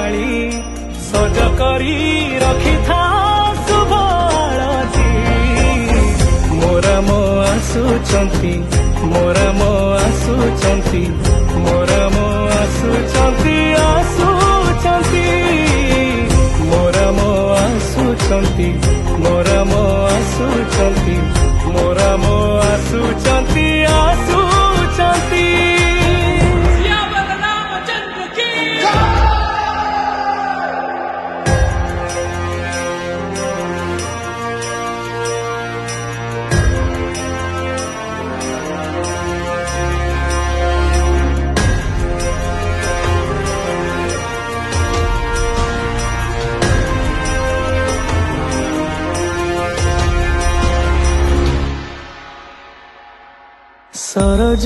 माली सज करी रखी था शुभ आळती मोरा मो आसुचंती मोरा मो आसुचंती मोरा मो आसुचंती आसुचंती मोरा मो आसुचंती मोरा मो आसुचंती मोरा मो आसुचंती आसुचंती सरज